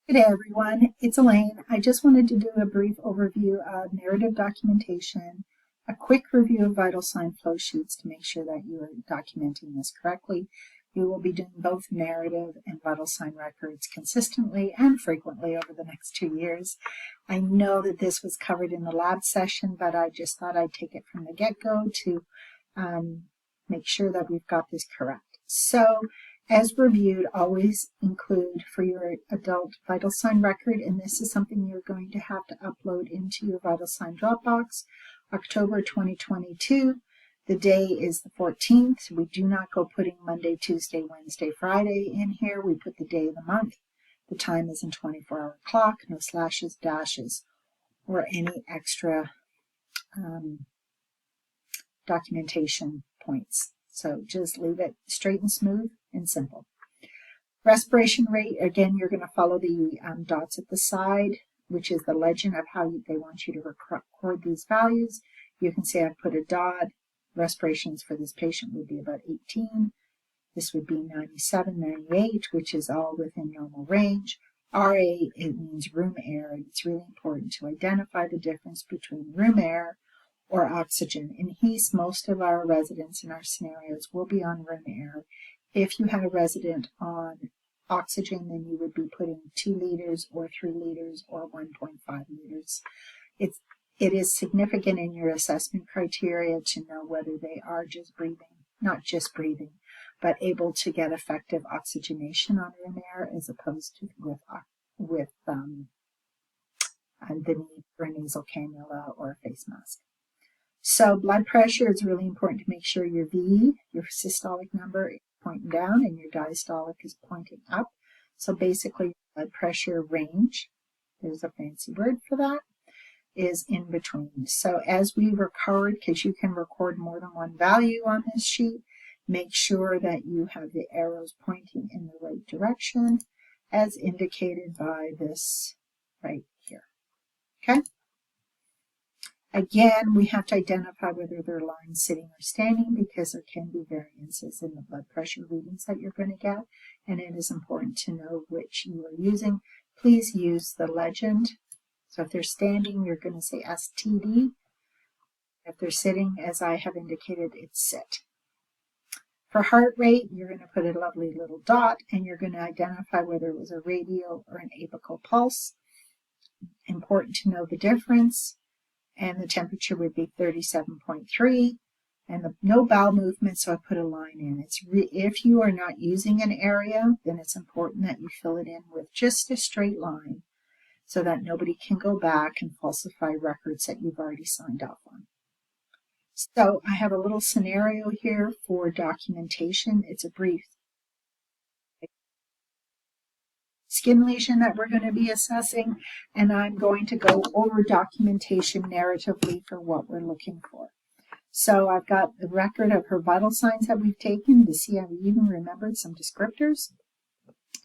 Good day, everyone. It's Elaine. I just wanted to do a brief overview of narrative documentation, a quick review of vital sign flow sheets to make sure that you are documenting this correctly. You will be doing both narrative and vital sign records consistently and frequently over the next 2 years. I know that this was covered in the lab session, but I just thought I'd take it from the get-go to make sure that we've got this correct. So, as reviewed, always include for your adult vital sign record, and this is something you're going to have to upload into your vital sign Dropbox, October 2022. The day is the 14th. We do not go putting Monday, Tuesday, Wednesday, Friday in here. We put the day of the month. The time is in 24-hour clock, no slashes, dashes, or any extra documentation points. So just leave it straight and smooth and simple. Respiration rate, again, you're going to follow the dots at the side, which is the legend of how they want you to record these values. You can say I've put a dot. Respirations for this patient would be about 18. This would be 97, 98, which is all within normal range. RA, it means room air, and it's really important to identify the difference between room air or oxygen. In HEAS, most of our residents in our scenarios will be on room air. If you had a resident on oxygen, then you would be putting 2 liters or 3 liters or 1.5 liters. It is significant in your assessment criteria to know whether they are just breathing, not just breathing, but able to get effective oxygenation on room air as opposed to with the need for a nasal cannula or a face mask. So blood pressure is really important to make sure your V, your systolic number, is pointing down and your diastolic is pointing up. So basically, blood pressure range, there's a fancy word for that, is in between. So as we record, because you can record more than one value on this sheet, make sure that you have the arrows pointing in the right direction as indicated by this right here. Okay? Again, we have to identify whether they're lying, sitting, or standing because there can be variances in the blood pressure readings that you're going to get, and it is important to know which you are using. Please use the legend. So if they're standing, you're going to say STD. If they're sitting, as I have indicated, it's sit. For heart rate, you're going to put a lovely little dot, and you're going to identify whether it was a radial or an apical pulse. Important to know the difference. And the temperature would be 37.3, and no bowel movement, so I put a line in. If you are not using an area, then it's important that you fill it in with just a straight line so that nobody can go back and falsify records that you've already signed off on. So I have a little scenario here for documentation. It's a brief skin lesion that we're going to be assessing, and I'm going to go over documentation narratively for what we're looking for. So I've got the record of her vital signs that we've taken to see I've even remembered some descriptors,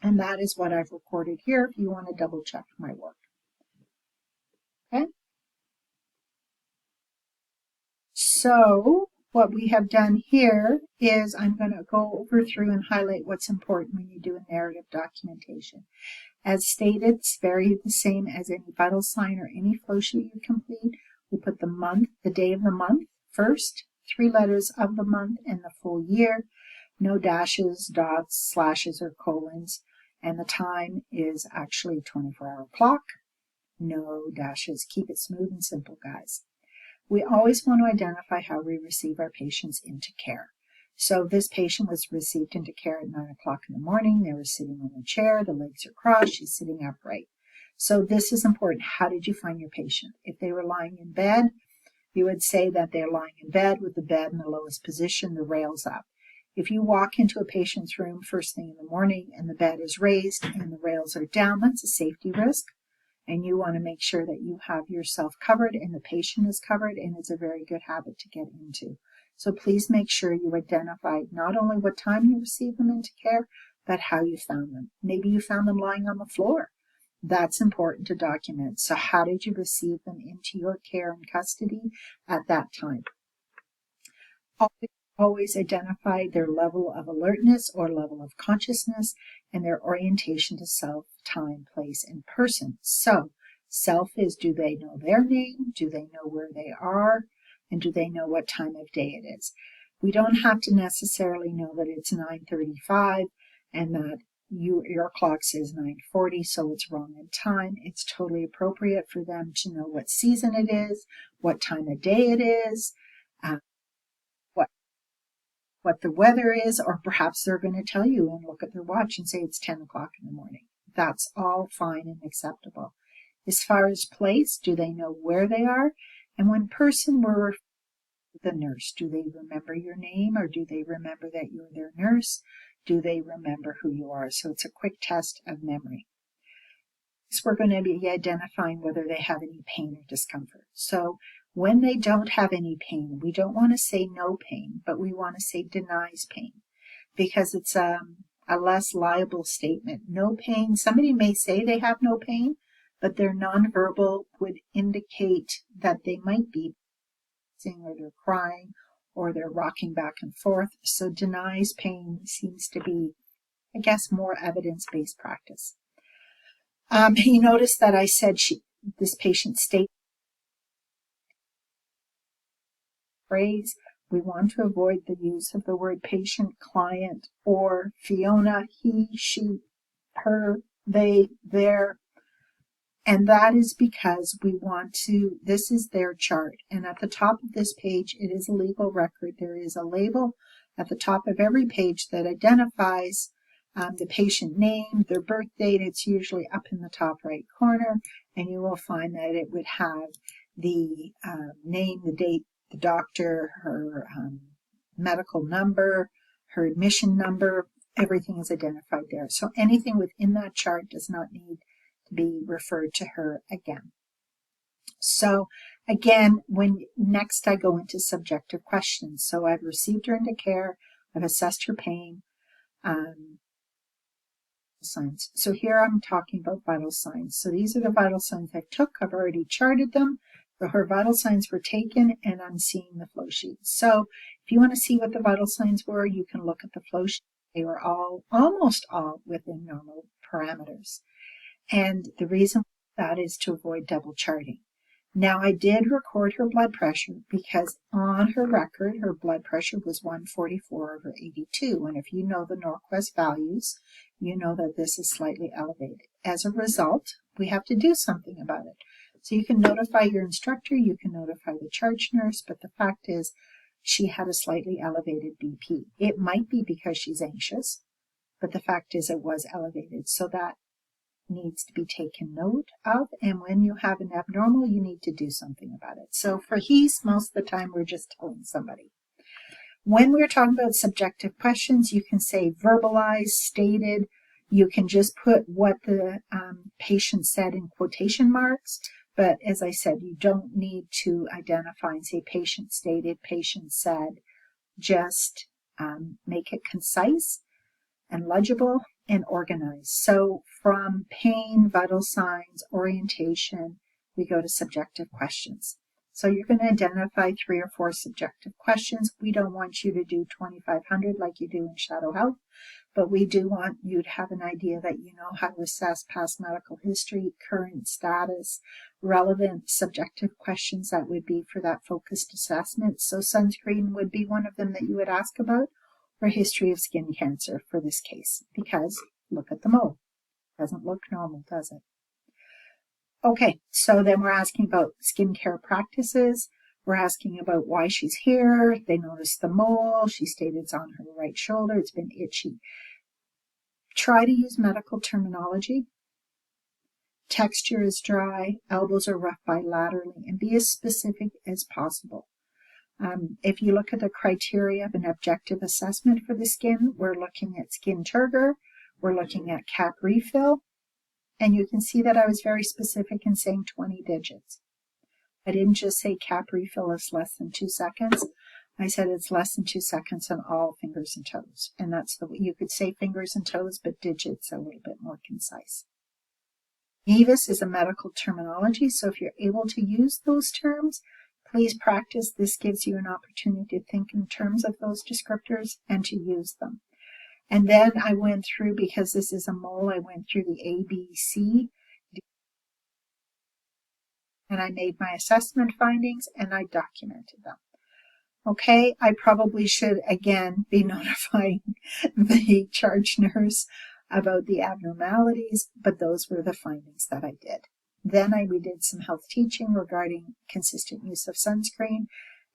and that is what I've recorded here if you want to double check my work. Okay. So what we have done here is I'm going to go over through and highlight what's important when you do a narrative documentation. As stated, it's very the same as any vital sign or any flow sheet you complete. We put the month, the day of the month first, 3 letters of the month, and the full year. No dashes, dots, slashes, or colons. And the time is actually 24-hour clock. No dashes. Keep it smooth and simple, guys. We always want to identify how we receive our patients into care. So this patient was received into care at 9 o'clock in the morning. They were sitting in a chair. The legs are crossed. She's sitting upright. So this is important. How did you find your patient? If they were lying in bed, you would say that they're lying in bed with the bed in the lowest position, the rails up. If you walk into a patient's room first thing in the morning and the bed is raised and the rails are down, that's a safety risk. And you want to make sure that you have yourself covered and the patient is covered, and it's a very good habit to get into. So please make sure you identify not only what time you received them into care, but how you found them. Maybe you found them lying on the floor. That's important to document. So how did you receive them into your care and custody at that time? Always Always identify their level of alertness or level of consciousness and their orientation to self, time, place, and person. So self is, do they know their name? Do they know where they are? And do they know what time of day it is? We don't have to necessarily know that it's 9:35 and that your clock says 9:40, so it's wrong in time. It's totally appropriate for them to know what season it is, what time of day it is, what the weather is, or perhaps they're going to tell you and look at their watch and say it's 10 o'clock in the morning. That's all fine and acceptable. As far as place, do they know where they are? And when person, we're the nurse. Do they remember your name, or do they remember that you're their nurse? Do they remember who you are? So it's a quick test of memory. So we're going to be identifying whether they have any pain or discomfort. So when they don't have any pain, we don't want to say no pain, but we want to say denies pain, because it's a less liable statement. No pain. Somebody may say they have no pain, but their nonverbal would indicate that they might be or they're crying or they're rocking back and forth. So denies pain seems to be, I guess, more evidence-based practice. You notice that I said this patient state phrase. We want to avoid the use of the word patient, client, or Fiona, he, she, her, they, their. And that is because we want to, this is their chart. And at the top of this page, it is a legal record. There is a label at the top of every page that identifies the patient name, their birth date. It's usually up in the top right corner. And you will find that it would have the name, the date, the doctor, her medical number, her admission number. Everything is identified there. So anything within that chart does not need to be referred to her again. So again, when next I go into subjective questions. So I've received her into care, I've assessed her pain, signs. So here I'm talking about vital signs. So these are the vital signs I took. I've already charted them. So her vital signs were taken, and I'm seeing the flow sheet. So if you want to see what the vital signs were, you can look at the flow sheet. They were almost all within normal parameters. And the reason for that is to avoid double charting. Now, I did record her blood pressure because on her record, her blood pressure was 144/82. And if you know the Norquist values, you know that this is slightly elevated. As a result, we have to do something about it. So you can notify your instructor, you can notify the charge nurse, but the fact is she had a slightly elevated BP. It might be because she's anxious, but the fact is it was elevated. So that needs to be taken note of, and when you have an abnormal, you need to do something about it. So for HEAS, most of the time we're just telling somebody. When we're talking about subjective questions, you can say verbalized, stated. You can just put what the patient said in quotation marks, but as I said, you don't need to identify and say patient stated, patient said. Just make it concise and legible and organized. So from pain, vital signs, orientation, we go to subjective questions. So you're going to identify 3 or 4 subjective questions. We don't want you to do 2,500 like you do in Shadow Health, but we do want you to have an idea that you know how to assess past medical history, current status, relevant subjective questions that would be for that focused assessment. So sunscreen would be one of them that you would ask about, or history of skin cancer for this case, because look at the mole. Doesn't look normal, does it? Okay, so then we're asking about skincare practices. We're asking about why she's here. They noticed the mole. She stated it's on her right shoulder. It's been itchy. Try to use medical terminology. Texture is dry. Elbows are rough bilaterally, and be as specific as possible. If you look at the criteria of an objective assessment for the skin, we're looking at skin turgor, we're looking at cap refill, and you can see that I was very specific in saying 20 digits. I didn't just say cap refill is less than 2 seconds. I said it's less than 2 seconds on all fingers and toes. And that's the way you could say fingers and toes, but digits are a little bit more concise. HEAS is a medical terminology, so if you're able to use those terms, Please practice. This gives you an opportunity to think in terms of those descriptors and to use them. And then I went through, because this is a mole, I went through the A, B, C, and I made my assessment findings and I documented them. Okay, I probably should again be notifying the charge nurse about the abnormalities, but those were the findings that I did. Then we did some health teaching regarding consistent use of sunscreen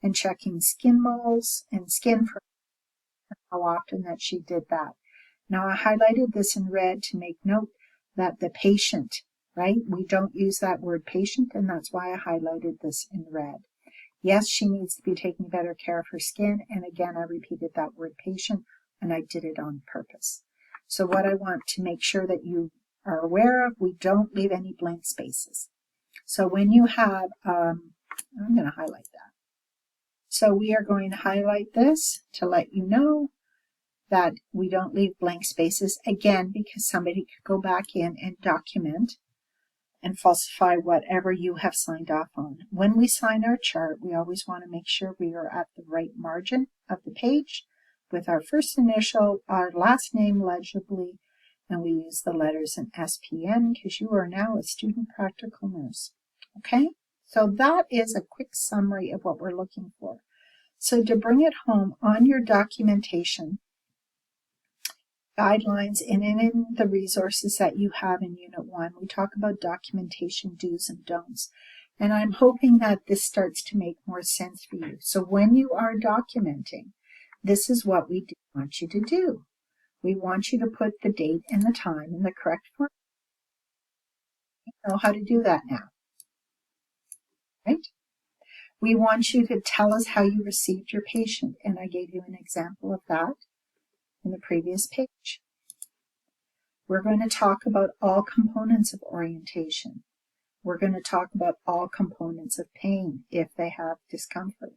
and checking skin moles and skin for how often that she did that. Now I highlighted this in red to make note that the patient, right? We don't use that word patient, and that's why I highlighted this in red. Yes, she needs to be taking better care of her skin, and again I repeated that word patient, and I did it on purpose. So what I want to make sure that you are aware of, we don't leave any blank spaces. So when you have, I'm going to highlight that. So we are going to highlight this to let you know that we don't leave blank spaces, again, because somebody could go back in and document and falsify whatever you have signed off on. When we sign our chart, we always want to make sure we are at the right margin of the page with our first initial, our last name legibly, and we use the letters in SPN because you are now a student practical nurse. Okay, so that is a quick summary of what we're looking for. So to bring it home on your documentation guidelines and in the resources that you have in Unit 1, we talk about documentation do's and don'ts. And I'm hoping that this starts to make more sense for you. So when you are documenting, this is what we want you to do. We want you to put the date and the time in the correct form. You know how to do that now, right? We want you to tell us how you received your patient, and I gave you an example of that in the previous page. We're going to talk about all components of orientation. We're going to talk about all components of pain if they have discomfort.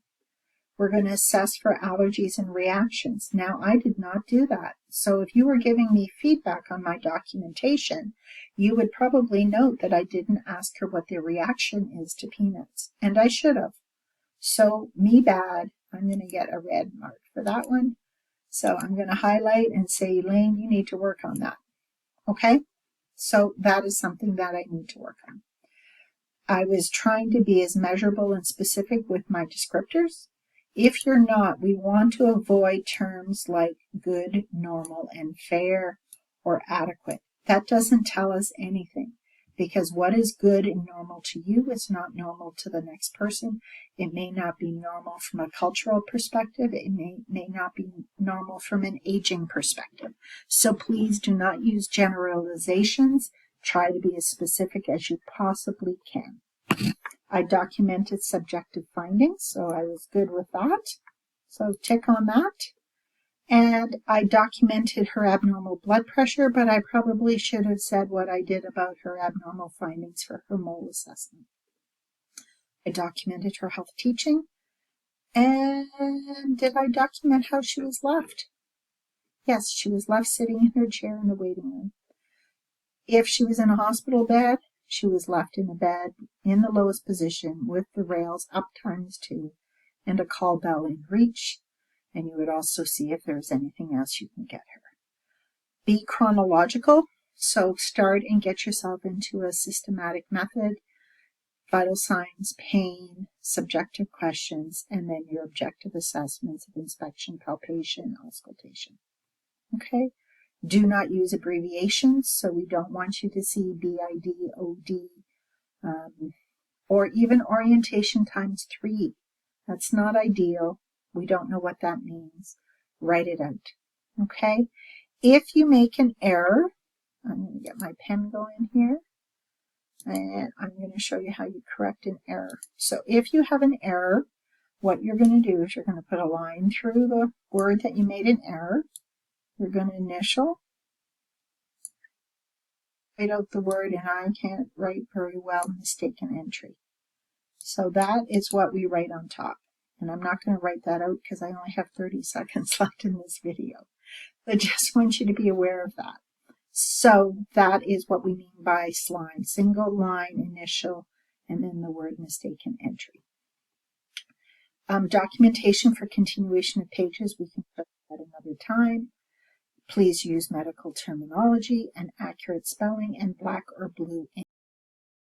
We're going to assess for allergies and reactions. Now, I did not do that. So if you were giving me feedback on my documentation, you would probably note that I didn't ask her what their reaction is to peanuts. And I should have. So me bad. I'm going to get a red mark for that one. So I'm going to highlight and say, Elaine, you need to work on that. Okay? So that is something that I need to work on. I was trying to be as measurable and specific with my descriptors. If you're not, we want to avoid terms like good, normal, and fair, or adequate. That doesn't tell us anything, because what is good and normal to you is not normal to the next person. It may not be normal from a cultural perspective. It may not be normal from an aging perspective. So please do not use generalizations. Try to be as specific as you possibly can. I documented subjective findings, so I was good with that. So tick on that. And I documented her abnormal blood pressure, but I probably should have said what I did about her abnormal findings for her mole assessment. I documented her health teaching. And did I document how she was left? Yes, she was left sitting in her chair in the waiting room. If she was in a hospital bed, she was left in a bed in the lowest position with the rails up ×2 and a call bell in reach. And you would also see if there's anything else you can get her. Be chronological. So start and get yourself into a systematic method, vital signs, pain, subjective questions, and then your objective assessments of inspection, palpation, auscultation. Okay? Do not use abbreviations, so we don't want you to see BID, OD, or even orientation ×3. That's not ideal. We don't know what that means. Write it out. Okay? If you make an error, I'm going to get my pen going here, and I'm going to show you how you correct an error. So if you have an error, what you're going to do is you're going to put a line through the word that you made an error. You're going to initial, write out the word, and I can't write very well, mistaken entry. So that is what we write on top. And I'm not going to write that out because I only have 30 seconds left in this video. I just want you to be aware of that. So that is what we mean by slide. Single line, initial, and then the word mistaken entry. Documentation for continuation of pages, we can put that another time. Please use medical terminology and accurate spelling and black or blue ink.